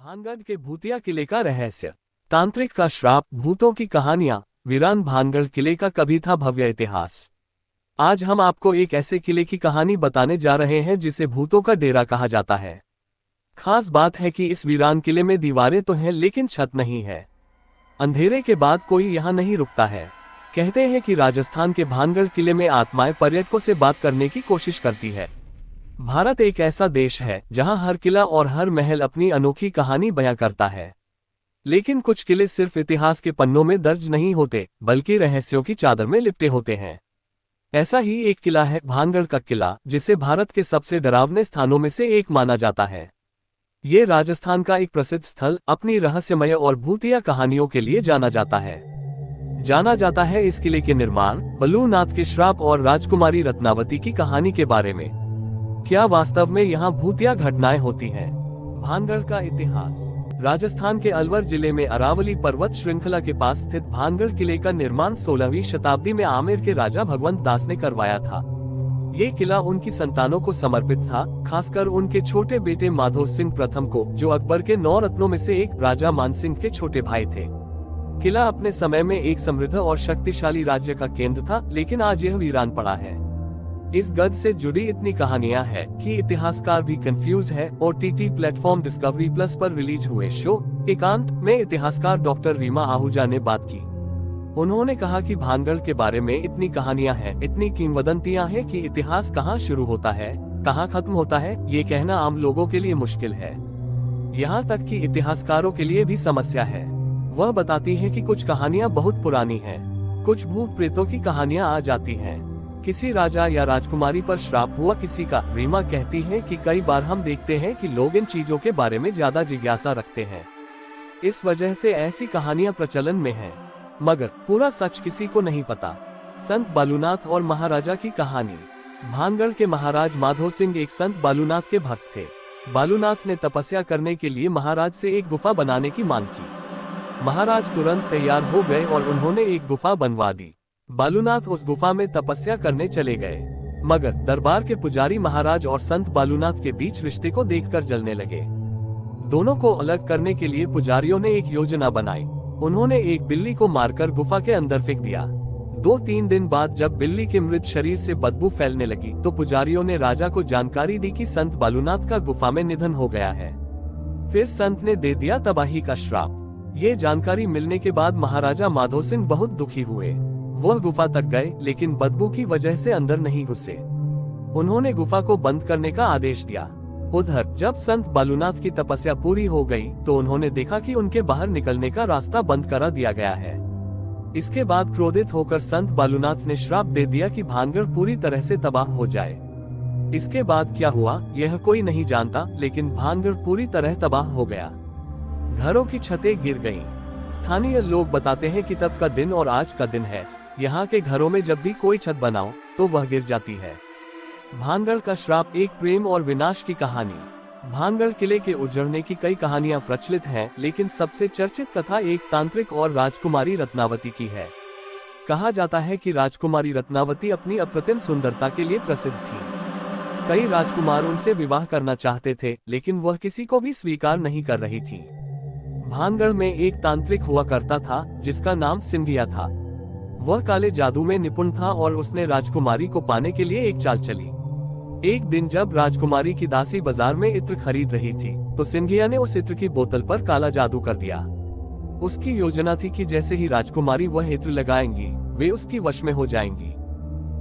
भानगढ़ के भूतिया किले का रहस्य, तांत्रिक का श्राप, भूतों की कहानियां, वीरान भानगढ़ किले का कभी था भव्य इतिहास। आज हम आपको एक ऐसे किले की कहानी बताने जा रहे हैं जिसे भूतों का डेरा कहा जाता है। खास बात है कि इस वीरान किले में दीवारें तो हैं लेकिन छत नहीं है। अंधेरे के बाद कोई यहाँ नहीं रुकता है। कहते हैं कि राजस्थान के भानगढ़ किले में आत्माएं पर्यटकों से बात करने की कोशिश करती है। भारत एक ऐसा देश है जहां हर किला और हर महल अपनी अनोखी कहानी बयां करता है। लेकिन कुछ किले सिर्फ इतिहास के पन्नों में दर्ज नहीं होते बल्कि रहस्यों की चादर में लिपटे होते हैं। ऐसा ही एक किला है भानगढ़ का किला, जिसे भारत के सबसे डरावने स्थानों में से एक माना जाता है। ये राजस्थान का एक प्रसिद्ध स्थल अपनी रहस्यमय और भूतिया कहानियों के लिए जाना जाता है इस किले के निर्माण, बलूनाथ के श्राप और राजकुमारी रत्नावती की कहानी के बारे में। क्या वास्तव में यहाँ भूतिया घटनाएं होती हैं? भानगढ़ का इतिहास। राजस्थान के अलवर जिले में अरावली पर्वत श्रृंखला के पास स्थित भानगढ़ किले का निर्माण 16वीं शताब्दी में आमेर के राजा भगवंत दास ने करवाया था। ये किला उनकी संतानों को समर्पित था, खासकर उनके छोटे बेटे माधो सिंह प्रथम को, जो अकबर के 9 रत्नों में से एक राजा मानसिंह के छोटे भाई थे। किला अपने समय में एक समृद्ध और शक्तिशाली राज्य का केंद्र था, लेकिन आज यह वीरान पड़ा है। इस गढ़ से जुड़ी इतनी कहानियां हैं कि इतिहासकार भी कंफ्यूज है। OTT प्लेटफॉर्म डिस्कवरी प्लस पर रिलीज हुए शो एकांत में इतिहासकार डॉक्टर रीमा आहूजा ने बात की। उन्होंने कहा कि भानगढ़ के बारे में इतनी कहानियां हैं, इतनी किंवदंतियां हैं कि इतिहास कहां शुरू होता है, कहां खत्म होता है, ये कहना आम लोगों के लिए मुश्किल है। यहाँ तक कि इतिहासकारों के लिए भी समस्या है। वह बताती है कि कुछ कहानियां बहुत पुरानी हैं, कुछ भूत प्रेतों की कहानियां आ जाती हैं, किसी राजा या राजकुमारी पर श्राप हुआ किसी का। रीमा कहती है कि कई बार हम देखते हैं कि लोग इन चीजों के बारे में ज्यादा जिज्ञासा रखते हैं, इस वजह से ऐसी कहानियां प्रचलन में हैं, मगर पूरा सच किसी को नहीं पता। संत बालूनाथ और महाराजा की कहानी। भानगढ़ के महाराज माधो सिंह एक संत बालूनाथ के भक्त थे। बालूनाथ ने तपस्या करने के लिए महाराज से एक गुफा बनाने की मांग की। महाराज तुरंत तैयार हो गए और उन्होंने एक गुफा बनवा दी। बालूनाथ उस गुफा में तपस्या करने चले गए, मगर दरबार के पुजारी महाराज और संत बालूनाथ के बीच रिश्ते को देखकर जलने लगे। दोनों को अलग करने के लिए पुजारियों ने एक योजना बनाई। उन्होंने एक बिल्ली को मारकर गुफा के अंदर फेंक दिया। 2-3 दिन बाद जब बिल्ली के मृत शरीर से बदबू फैलने लगी तो पुजारियों ने राजा को जानकारी दी कि संत बालूनाथ का गुफा में निधन हो गया है। फिर संत ने दे दिया तबाही का श्राप। ये जानकारी मिलने के बाद महाराजा माधो सिंह बहुत दुखी हुए। वह गुफा तक गए, लेकिन बदबू की वजह से अंदर नहीं घुसे। उन्होंने गुफा को बंद करने का आदेश दिया। उधर जब संत बालूनाथ की तपस्या पूरी हो गई तो उन्होंने देखा कि उनके बाहर निकलने का रास्ता बंद करा दिया गया है। इसके बाद क्रोधित होकर संत बालूनाथ ने श्राप दे दिया कि भानगढ़ पूरी तरह से तबाह हो जाए। इसके बाद क्या हुआ यह कोई नहीं जानता, लेकिन भानगढ़ पूरी तरह तबाह हो गया। घरों की छतें गिर गईं। स्थानीय लोग बताते हैं कि तब का दिन और आज का दिन है। यहाँ के घरों में जब भी कोई छत बनाओ तो वह गिर जाती है। भानगढ़ का श्राप, एक प्रेम और विनाश की कहानी। भानगढ़ किले के उजड़ने की कई कहानियां प्रचलित हैं, लेकिन सबसे चर्चित कथा एक तांत्रिक और राजकुमारी रत्नावती की है। कहा जाता है कि राजकुमारी रत्नावती अपनी अप्रतिम सुंदरता के लिए प्रसिद्ध थी। कई राजकुमार उनसे विवाह करना चाहते थे, लेकिन वह किसी को भी स्वीकार नहीं कर रही थी। भानगढ़ में एक तांत्रिक हुआ करता था जिसका नाम सिंधिया था। वह काले जादू में निपुण था और उसने राजकुमारी को पाने के लिए एक चाल चली। एक दिन जब राजकुमारी की दासी बाजार में इत्र खरीद रही थी तो सिंधिया ने उस इत्र की बोतल पर काला जादू कर दिया। उसकी योजना थी कि जैसे ही राजकुमारी वह इत्र लगाएंगी वे उसकी वश में हो जाएंगी।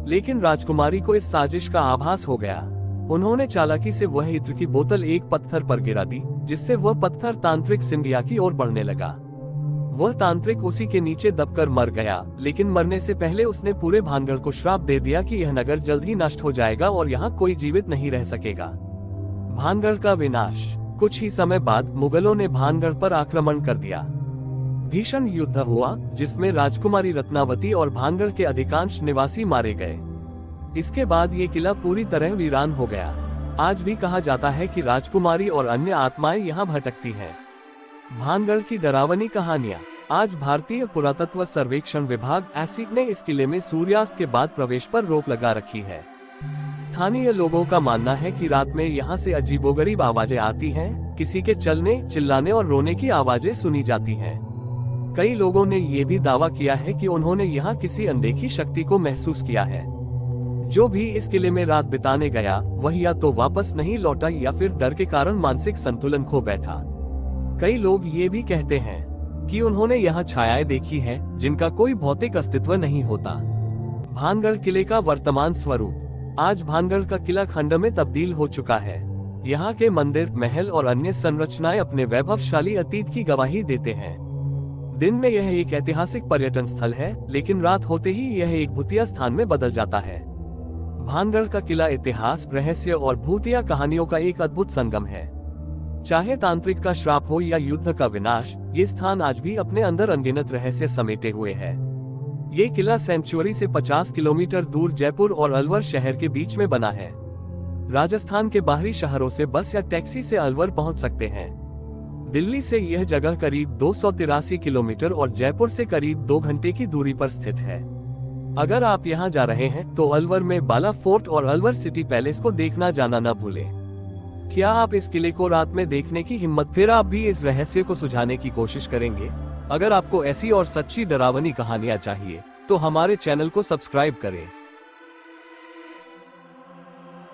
लेकिन राजकुमारी को इस साजिश का आभास हो गया। उन्होंने चालाकी से वह इत्र की बोतल एक पत्थर पर गिरा दी, जिससे वह पत्थर तांत्रिक सिंधिया की ओर बढ़ने लगा। वह तांत्रिक उसी के नीचे दबकर मर गया, लेकिन मरने से पहले उसने पूरे भानगढ़ को श्राप दे दिया कि यह नगर जल्द ही नष्ट हो जाएगा और यहाँ कोई जीवित नहीं रह सकेगा। भानगढ़ का विनाश। कुछ ही समय बाद मुगलों ने भानगढ़ पर आक्रमण कर दिया। भीषण युद्ध हुआ जिसमें राजकुमारी रत्नावती और भानगढ़ के अधिकांश निवासी मारे गए। इसके बाद ये किला पूरी तरह वीरान हो गया। आज भी कहा जाता है कि राजकुमारी और अन्य आत्माएं यहाँ भटकती हैं। भानगढ़ की डरावनी कहानियां। आज भारतीय पुरातत्व सर्वेक्षण विभाग एसीट ने इस किले में सूर्यास्त के बाद प्रवेश पर रोक लगा रखी है। स्थानीय लोगों का मानना है कि रात में यहाँ से अजीबोगरीब आवाजें आती हैं, किसी के चलने, चिल्लाने और रोने की आवाजें सुनी जाती हैं। कई लोगों ने ये भी दावा किया है कि उन्होंने यहाँ किसी अनदेखी शक्ति को महसूस किया है। जो भी इस किले में रात बिताने गया, वह या तो वापस नहीं लौटा या फिर डर के कारण मानसिक संतुलन खो बैठा। कई लोग ये भी कहते हैं कि उन्होंने यहाँ छायाएं देखी हैं, जिनका कोई भौतिक अस्तित्व नहीं होता। भानगढ़ किले का वर्तमान स्वरूप। आज भानगढ़ का किला खंड में तब्दील हो चुका है। यहाँ के मंदिर, महल और अन्य संरचनाएं अपने वैभवशाली अतीत की गवाही देते हैं। दिन में यह एक ऐतिहासिक पर्यटन स्थल है, लेकिन रात होते ही यह एक भूतिया स्थान में बदल जाता है। भानगढ़ का किला इतिहास, रहस्य और भूतिया कहानियों का एक अद्भुत संगम है। चाहे तांत्रिक का श्राप हो या युद्ध का विनाश, ये स्थान आज भी अपने अंदर अनगिनत रहस्य समेटे हुए है। ये किला सेंचुरी से 50 किलोमीटर दूर जयपुर और अलवर शहर के बीच में बना है। राजस्थान के बाहरी शहरों से बस या टैक्सी से अलवर पहुंच सकते हैं। दिल्ली से यह जगह करीब 283 किलोमीटर और जयपुर से करीब 2 घंटे की दूरी पर स्थित है। अगर आप यहां जा रहे हैं तो अलवर में बाला फोर्ट और अलवर सिटी पैलेस को देखना जाना न भूलें। क्या आप इस किले को रात में देखने की हिम्मत, फिर आप भी इस रहस्य को सुझाने की कोशिश करेंगे? अगर आपको ऐसी और सच्ची डरावनी कहानियां चाहिए तो हमारे चैनल को सब्सक्राइब करें।